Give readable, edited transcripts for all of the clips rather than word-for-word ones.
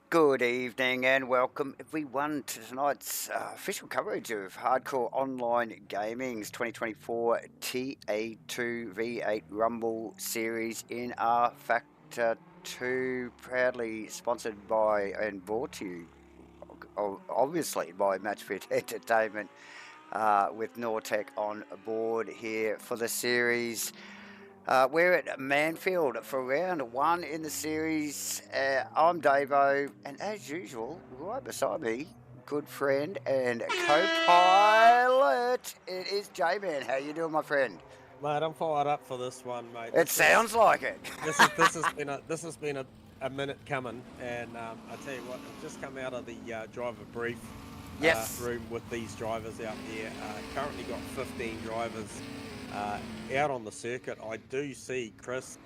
Good evening and welcome everyone to tonight's official coverage of Hardcore Online Gaming's 2024 Ta2 V8 Rumble series in our Factor 2, proudly sponsored by and brought to you, obviously, by MATCHFIT Entertainment, with Nautech on board here for the series. We're at Manfeild for round one in the series. I'm Davo, and as usual, right beside me, good friend and co-pilot, it is J-Man. How you doing, my friend? Mate, I'm fired up for this one, mate. It sounds like it. This has been a minute coming, and I tell you what, I've just come out of the driver brief Yes. room with these drivers out there. Currently got 15 drivers out on the circuit. I do see Chris,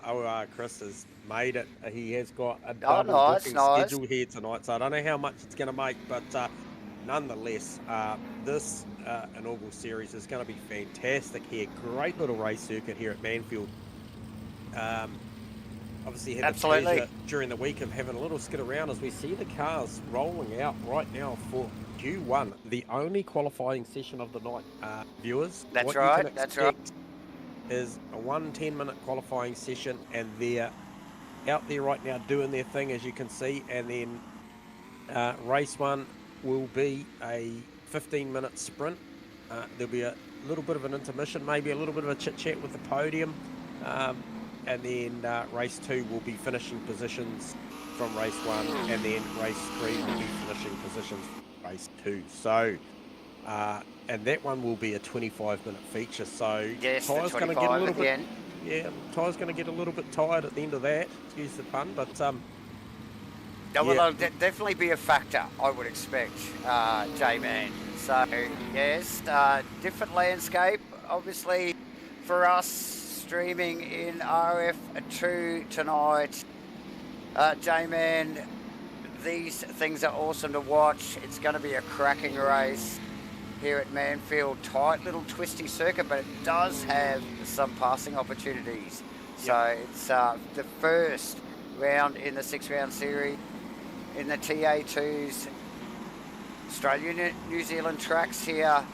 OR Chris has made it. He has got a double booking schedule here tonight, so I don't know how much it's going to make, but nonetheless, this inaugural series is going to be fantastic here. Great little race circuit here at Manfeild. Obviously had the pleasure during the week of having a little skid around as we see the cars rolling out right now for Q1, the only qualifying session of the night, viewers. That's right. Is a 10-minute qualifying session, and they're out there right now doing their thing, as you can see, and then race one will be a 15-minute sprint. There'll be a little bit of an intermission, maybe a little bit of a chit-chat with the podium, and then race two will be finishing positions from race one, and then race three will be finishing positions from race two. So, and that one will be a 25-minute feature. So, yes, Ty's going to get a little bit. Yeah, Ty's going to get a little bit tired at the end of that. Excuse the pun, but Well, definitely be a factor, I would expect, J-Man. So, yes, different landscape, obviously, for us streaming in RF2 tonight. J-Man, these things are awesome to watch. It's going to be a cracking race here at Manfeild. Tight little twisty circuit, but it does have some passing opportunities. So it's the first round in the 6-round series in the TA2's Australia New Zealand tracks here.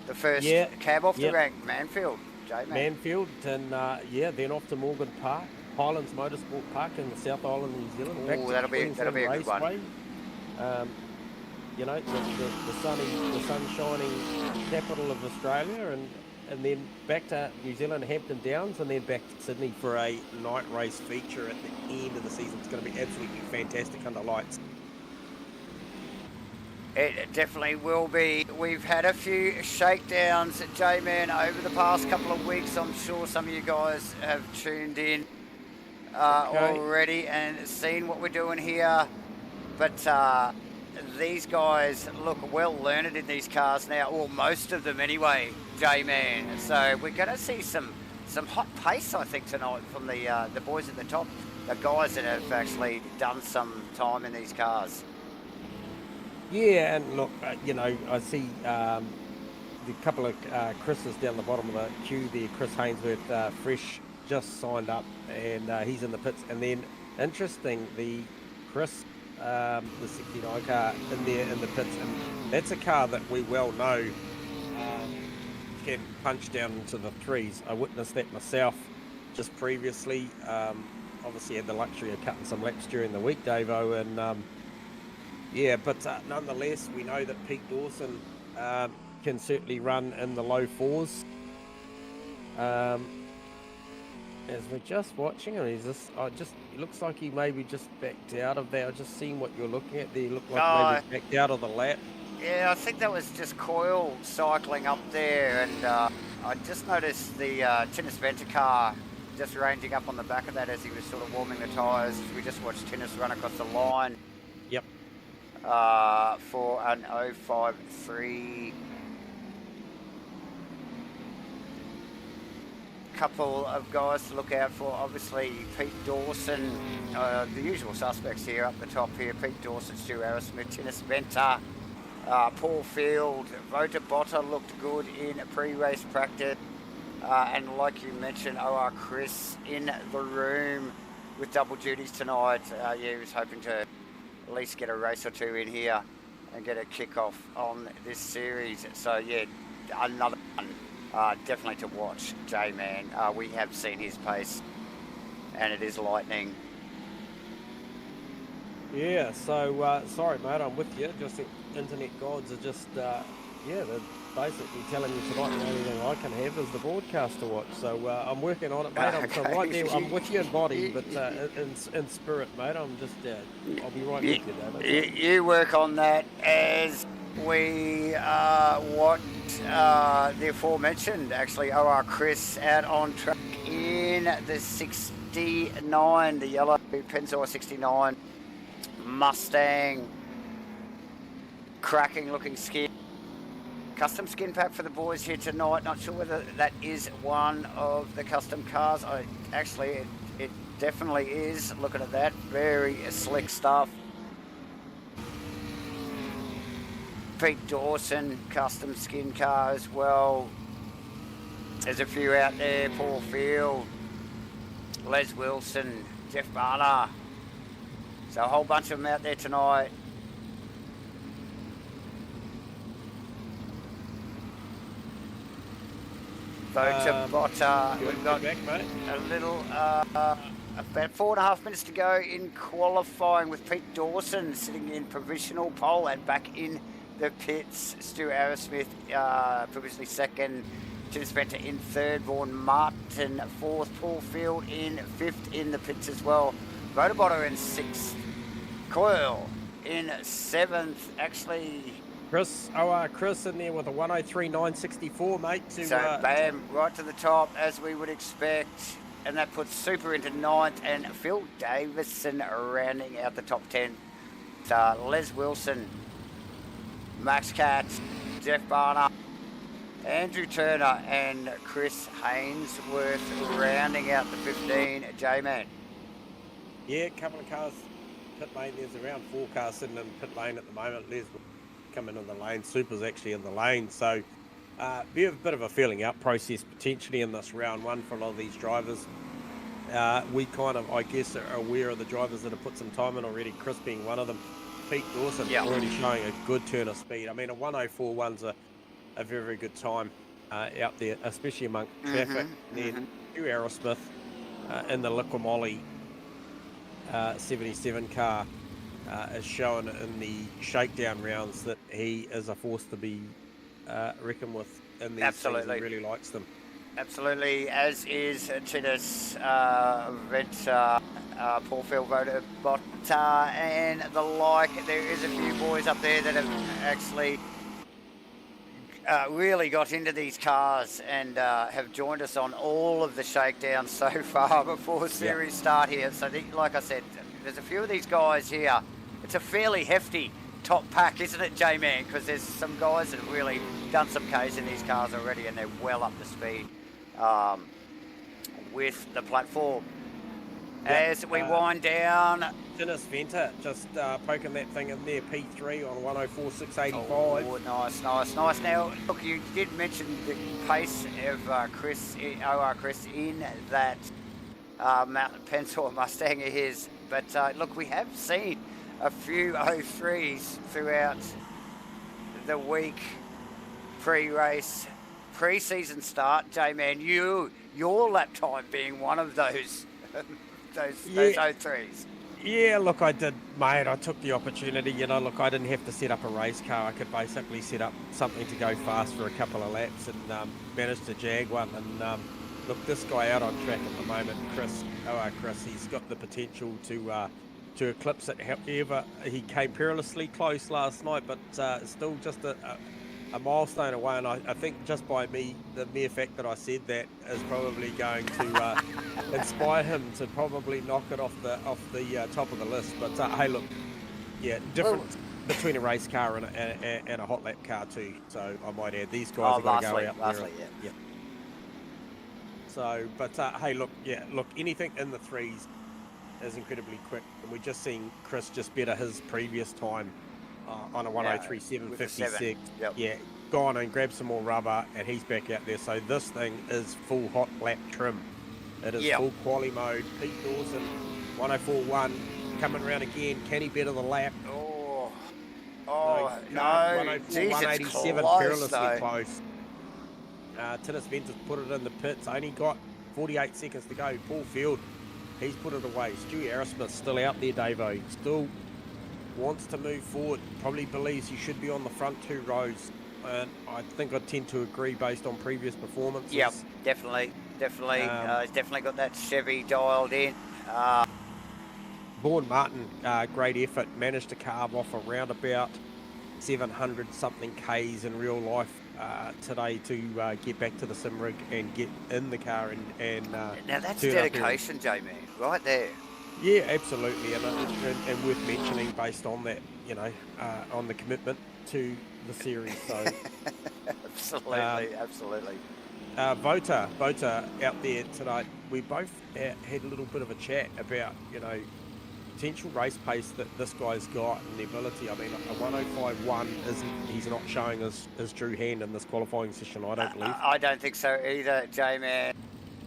The first cab off the rank, Manfeild. J-Man. Manfeild, and then off to Morgan Park, Highlands Motorsport Park in the South Island, New Zealand. Oh, that'll be a good one. You know, the sun-shining capital of Australia, and then back to New Zealand, Hampton Downs, and then back to Sydney for a night race feature at the end of the season. It's going to be absolutely fantastic under lights. It definitely will be. We've had a few shakedowns at J-Man over the past couple of weeks. I'm sure some of you guys have tuned in already and seen what we're doing here. But these guys look well learned in these cars now, or most of them anyway, J-Man. So we're going to see some hot pace, I think, tonight from the boys at the top, the guys that have actually done some time in these cars. Yeah, and look, you know, I see the couple of Chris's down the bottom of the queue there. Chris Hainsworth, fresh, just signed up, and he's in the pits. And then, interesting, the Chris, the 69 car in there in the pits, and that's a car that we well know can punch down into the threes. I witnessed that myself just previously. Obviously had the luxury of cutting some laps during the week, Davo, and yeah, but nonetheless, we know that Pete Dawson can certainly run in the low fours. As we're just watching him, it looks like he maybe just backed out of there. I've just seen what you're looking at there. You look like maybe backed out of the lap. Yeah, I think that was just coil cycling up there, and I just noticed the Tinnis Venter car just ranging up on the back of that as he was sort of warming the tyres. We just watched Tinnis run across the line. Yep. For an 053. Couple of guys to look out for. Obviously, Pete Dawson, the usual suspects here up the top here. Pete Dawson, Stu Arrowsmith, Tinnis Venter, Paul Field, Vota Botta looked good in pre-race practice. And like you mentioned, OR Chris in the room. with double duties tonight. Yeah, he was hoping to at least get a race or two in here and get a kick-off on this series. So yeah, another one definitely to watch, J-Man. We have seen his pace, and it is lightning. Yeah, so sorry mate, I'm with you. Just the internet gods are just yeah, they're basically telling me tonight the only thing I can have is the broadcast to watch. So I'm working on it, mate. I'm so right there. I'm with you in body, but in spirit, mate. I'm just I'll be right with you, David. You work on that as we watch the aforementioned, actually, OR Chris out on track in the 69, the yellow Pennzoil 69 Mustang, cracking looking skin. Custom skin pack for the boys here tonight. Not sure whether that is one of the custom cars. It definitely is. Looking at that, very slick stuff. Pete Dawson, custom skin car as well. There's a few out there. Paul Field, Les Wilson, Jeff Barner. So a whole bunch of them out there tonight. Voter Botter. We've got back, mate. a little, about 4.5 minutes to go in qualifying, with Pete Dawson sitting in provisional pole and back in the pits. Stu Arrowsmith provisionally second. Tim Spencer in third. Vaughan Martin fourth. Paul Field in fifth in the pits as well. Voter Botter in sixth. Coyle in seventh. Actually, Chris in there with a 103.964, mate. So bam, right to the top as we would expect, and that puts Super into ninth, and Phil Davison rounding out the top 10. Les Wilson, Max Katz, Jeff Barner, Andrew Turner, and Chris Hainsworth rounding out the 15. J-Man. Yeah, a couple of cars pit lane. There's around 4 cars sitting in pit lane at the moment. Les coming in the lane. Super's actually in the lane. So be a bit of a feeling out process potentially in this round one for a lot of these drivers. We kind of, I guess, are aware of the drivers that have put some time in already, Chris being one of them. Pete Dawson already showing a good turn of speed. I mean, a 104.1's a very, very good time out there, especially among traffic. Then Hugh Aerosmith in the Liquimolly 77 car is shown in the shakedown rounds that he is a force to be reckoned with in these things. He really likes them. Absolutely, as is Titus Paul Field, Voter Botter, and the like. There is a few boys up there that have actually really got into these cars and have joined us on all of the shakedowns so far before series start here. So, like I said, there's a few of these guys here. It's a fairly hefty top pack, isn't it, J-Man? Because there's some guys that have really done some Ks in these cars already, and they're well up to speed with the platform. As we wind down, Dennis Venter just poking that thing in there, P3 on 104.685. Oh, nice. Now, look, you did mention the pace of Chris in that Pennzoil Mustang of his, but look, we have seen a few 03s throughout the week, pre-race, pre-season start. J-Man, your lap time being one of those those 03s. Yeah, look, I did, mate. I took the opportunity. Look, I didn't have to set up a race car. I could basically set up something to go fast for a couple of laps and managed to jag one. And look, this guy out on track at the moment, Chris, he's got the potential to eclipse it. However, he came perilously close last night, but still just a milestone away. And I think just by me, the mere fact that I said that is probably going to inspire him to probably knock it off the top of the list. But hey, look, difference between a race car and a hot lap car too. So I might add, these guys are going to go out there. Yeah. So, but hey, look, anything in the threes is incredibly quick, and we're just seeing Chris just better his previous time on a 103.756. Yeah, gone and grabbed some more rubber, and he's back out there. So this thing is full hot lap trim. It is full quali mode. Pete Dawson 104.1 coming around again. Can he better the lap? Oh, No, no. 104, Jeez, it's 187, close, perilously though. close. Tinnis Ventus put it in the pits. Only got 48 seconds to go. Paul Field, he's put it away. Stu Arrowsmith still out there, Davo. Still wants to move forward. Probably believes he should be on the front 2 rows. And I think I tend to agree based on previous performances. Yep, definitely. He's definitely got that Chevy dialed in. Vaughan Martin, great effort. Managed to carve off around about 700 something Ks in real life today to get back to the sim rig and get in the car and Now that's turn up dedication, J-Man, right there. Yeah, absolutely, and worth mentioning based on that, you know, on the commitment to the series. So absolutely. Vota out there tonight. We both had a little bit of a chat about, you know, potential race pace that this guy's got and the ability. I mean, a 105.1 he's not showing his true hand in this qualifying session, I don't believe. I don't think so either, J-Man.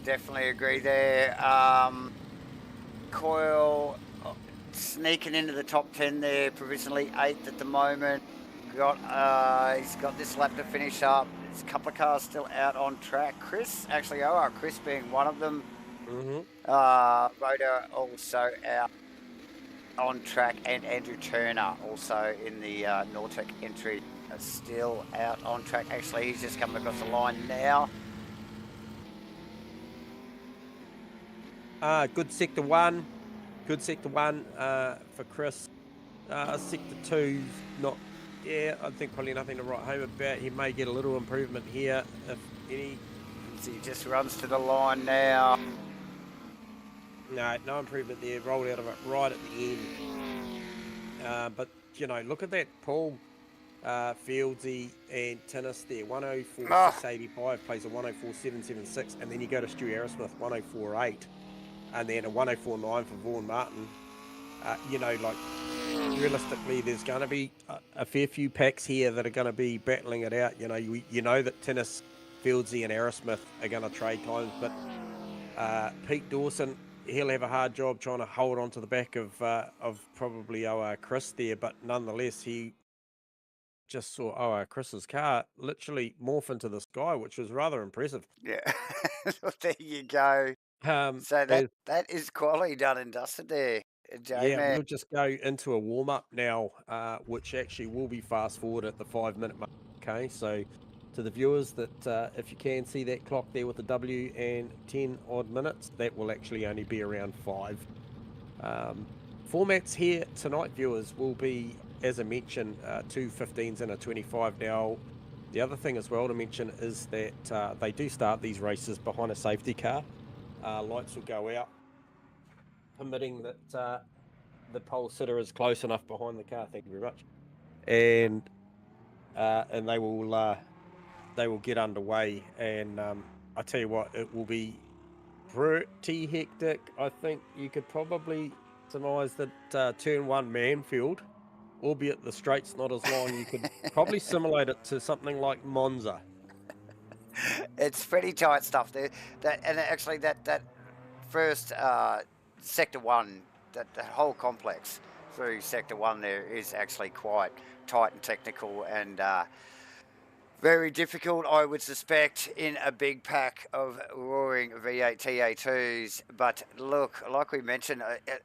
Definitely agree there. Coyle sneaking into the top 10 there, provisionally 8th at the moment. He's got this lap to finish up. There's a couple of cars still out on track. Chris being one of them. Rhoda also out on track, and Andrew Turner also in the Nautech entry still out on track. Actually, he's just coming across the line now. Good sector one for Chris. Sector 2's not, I think probably nothing to write home about. He may get a little improvement here if any. He just runs to the line now. No improvement there. Rolled out of it right at the end. But you know, look at that Paul Fieldsy and Tinnis there. 104.685 plays a 104.776, and then you go to Stu Arrowsmith 104.8, and then a 104.9 for Vaughan Martin. You know, like realistically, there's going to be a fair few packs here that are going to be battling it out. You know, you know that Tinnis, Fieldsy, and Arrowsmith are going to trade times, but Pete Dawson, he'll have a hard job trying to hold on to the back of probably our Chris there, but nonetheless, he just saw our Chris's car literally morph into the sky, which was rather impressive. Yeah, there you go. So that is quality done and dusted there, J-Man. Yeah, we'll just go into a warm-up now, which actually will be fast forward at the 5-minute mark. Okay, so to the viewers that if you can see that clock there with the W and 10 odd minutes, that will actually only be around 5. Formats here tonight, viewers, will be, as I mentioned, 2 15s and a 25. Now, the other thing as well to mention is that they do start these races behind a safety car. Lights will go out, permitting that the pole sitter is close enough behind the car. Thank you very much, and they will get underway. And I tell you what, it will be pretty hectic. I think you could probably surmise that turn 1 Manfeild, albeit the straight's not as long, you could probably simulate it to something like Monza. It's pretty tight stuff there. That first sector 1, that whole complex through sector 1 there is actually quite tight and technical and very difficult, I would suspect, in a big pack of roaring V8 Ta2s. But look, like we mentioned,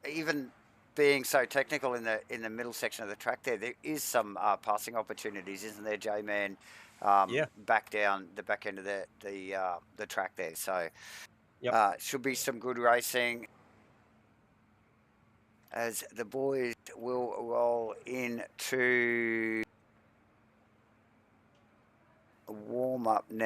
even being so technical in the middle section of the track there is some passing opportunities, isn't there, J-Man? Yeah. Back down the back end of the track there. So Yep. should be some good racing as the boys will roll into a warm-up now.